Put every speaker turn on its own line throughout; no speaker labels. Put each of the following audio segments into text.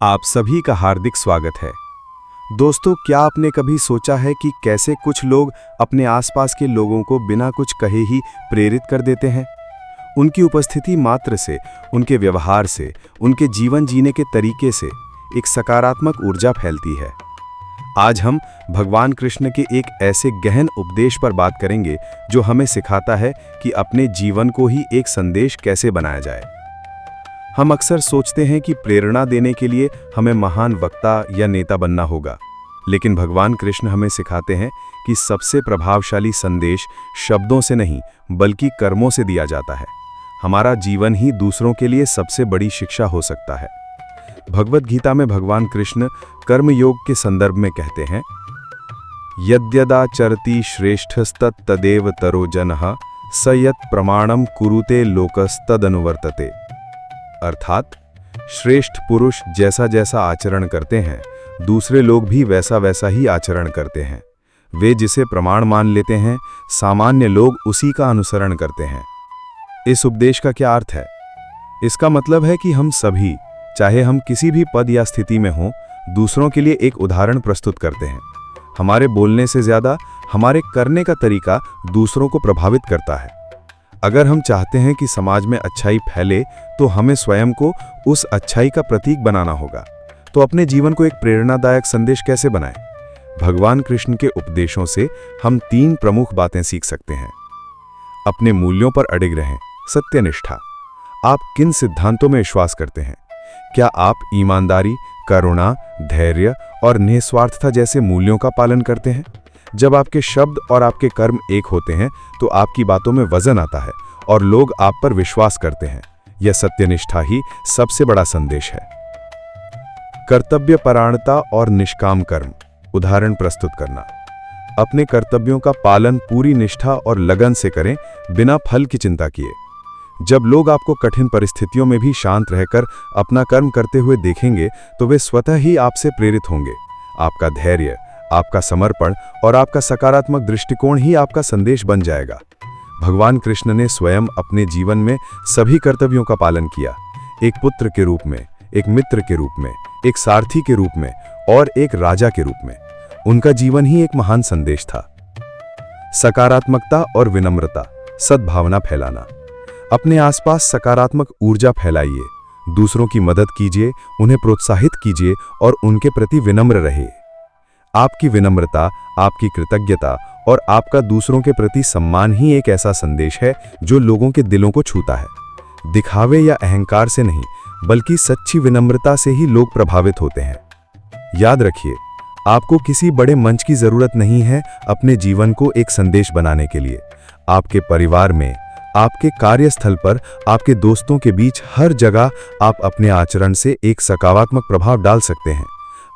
आप सभी का हार्दिक स्वागत है। दोस्तों, क्या आपने कभी सोचा है कि कैसे कुछ लोग अपने आसपास के लोगों को बिना कुछ कहे ही प्रेरित कर देते हैं? उनकी उपस्थिति मात्र से, उनके व्यवहार से, उनके जीवन जीने के तरीके से एक सकारात्मक ऊर्जा फैलती है। आज हम भगवान कृष्ण के एक ऐसे गहन उपदेश पर बात करेंगे जो हमें सिखाता है कि अपने जीवन को ही एक संदेश कैसे बनाया जाए। हम अक्सर सोचते हैं कि प्रेरणा देने के लिए हमें महान वक्ता या नेता बनना होगा, लेकिन भगवान कृष्ण हमें सिखाते हैं कि सबसे प्रभावशाली संदेश शब्दों से नहीं बल्कि कर्मों से दिया जाता है। हमारा जीवन ही दूसरों के लिए सबसे बड़ी शिक्षा हो सकता है। भगवद गीता में भगवान कृष्ण कर्मयोग के संदर्भ में कहते हैं, यद्यदाचरति श्रेष्ठस्तत्तदेव तरो जनः स यत् प्रमाणम कुरुते लोकस्तदनुवर्तते। अर्थात श्रेष्ठ पुरुष जैसा जैसा आचरण करते हैं, दूसरे लोग भी वैसा वैसा ही आचरण करते हैं। वे जिसे प्रमाण मान लेते हैं, सामान्य लोग उसी का अनुसरण करते हैं। इस उपदेश का क्या अर्थ है? इसका मतलब है कि हम सभी, चाहे हम किसी भी पद या स्थिति में हों, दूसरों के लिए एक उदाहरण प्रस्तुत करते हैं। हमारे बोलने से ज्यादा हमारे करने का तरीका दूसरों को प्रभावित करता है। अगर हम चाहते हैं कि समाज में अच्छाई फैले, तो हमें स्वयं को उस अच्छाई का प्रतीक बनाना होगा। तो अपने जीवन को एक प्रेरणादायक संदेश कैसे बनाएं? भगवान कृष्ण के उपदेशों से हम 3 प्रमुख बातें सीख सकते हैं। अपने मूल्यों पर अडिग रहें। सत्यनिष्ठा। आप किन सिद्धांतों में विश्वास करते हैं? क्या आप ईमानदारी, करुणा, धैर्य और निस्वार्थता जैसे मूल्यों का पालन करते हैं? जब आपके शब्द और आपके कर्म एक होते हैं, तो आपकी बातों में वजन आता है और लोग आप पर विश्वास करते हैं। यह सत्यनिष्ठा ही सबसे बड़ा संदेश है। कर्तव्यपरायणता और निष्काम कर्म। उदाहरण प्रस्तुत करना। अपने कर्तव्यों का पालन पूरी निष्ठा और लगन से करें, बिना फल की चिंता किए। जब लोग आपको कठिन परिस्थितियों में भी शांत रहकर अपना कर्म करते हुए देखेंगे, तो वे स्वतः ही आपसे प्रेरित होंगे। आपका धैर्य, आपका समर्पण और आपका सकारात्मक दृष्टिकोण ही आपका संदेश बन जाएगा। भगवान कृष्ण ने स्वयं अपने जीवन में सभी कर्तव्यों का पालन किया। एक पुत्र के रूप में, एक मित्र के रूप में, एक सारथी के रूप में और एक राजा के रूप में। उनका जीवन ही एक महान संदेश था। सकारात्मकता और विनम्रता। सद्भावना फैलाना। अपने आसपास सकारात्मक ऊर्जा फैलाइए। दूसरों की मदद कीजिए, उन्हें प्रोत्साहित कीजिए और उनके प्रति विनम्र रहिए। आपकी विनम्रता, आपकी कृतज्ञता और आपका दूसरों के प्रति सम्मान ही एक ऐसा संदेश है जो लोगों के दिलों को छूता है। दिखावे या अहंकार से नहीं, बल्कि सच्ची विनम्रता से ही लोग प्रभावित होते हैं। याद रखिए, आपको किसी बड़े मंच की जरूरत नहीं है अपने जीवन को एक संदेश बनाने के लिए। आपके परिवार में, आपके कार्यस्थल पर, आपके दोस्तों के बीच, हर जगह आप अपने आचरण से एक सकारात्मक प्रभाव डाल सकते हैं।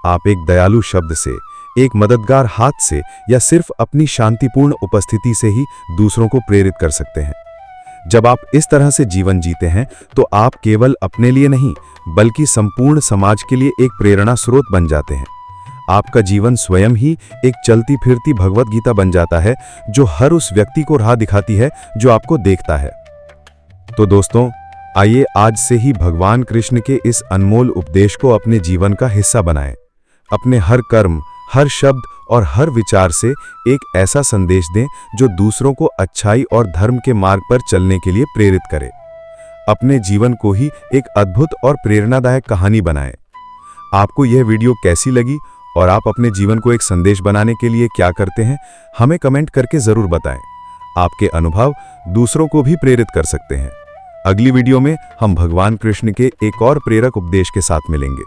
आप एक दयालु शब्द से, एक मददगार हाथ से या सिर्फ अपनी शांतिपूर्ण उपस्थिति से ही दूसरों को प्रेरित कर सकते हैं। जब आप इस तरह से जीवन जीते हैं, तो आप केवल अपने लिए नहीं, बल्कि संपूर्ण समाज के लिए एक प्रेरणा स्रोत बन जाते हैं। आपका जीवन स्वयं ही एक चलती फिरती भगवद गीता बन जाता है, जो हर उस व्यक्ति को राह दिखाती है जो आपको देखता है। तो दोस्तों, आइए आज से ही भगवान कृष्ण के इस अनमोल उपदेश को अपने जीवन का हिस्सा बनाएं। अपने हर कर्म, हर शब्द और हर विचार से एक ऐसा संदेश दें जो दूसरों को अच्छाई और धर्म के मार्ग पर चलने के लिए प्रेरित करे। अपने जीवन को ही एक अद्भुत और प्रेरणादायक कहानी बनाएं। आपको यह वीडियो कैसी लगी और आप अपने जीवन को एक संदेश बनाने के लिए क्या करते हैं, हमें कमेंट करके जरूर बताएं। आपके अनुभव दूसरों को भी प्रेरित कर सकते हैं। अगली वीडियो में हम भगवान कृष्ण के एक और प्रेरक उपदेश के साथ मिलेंगे।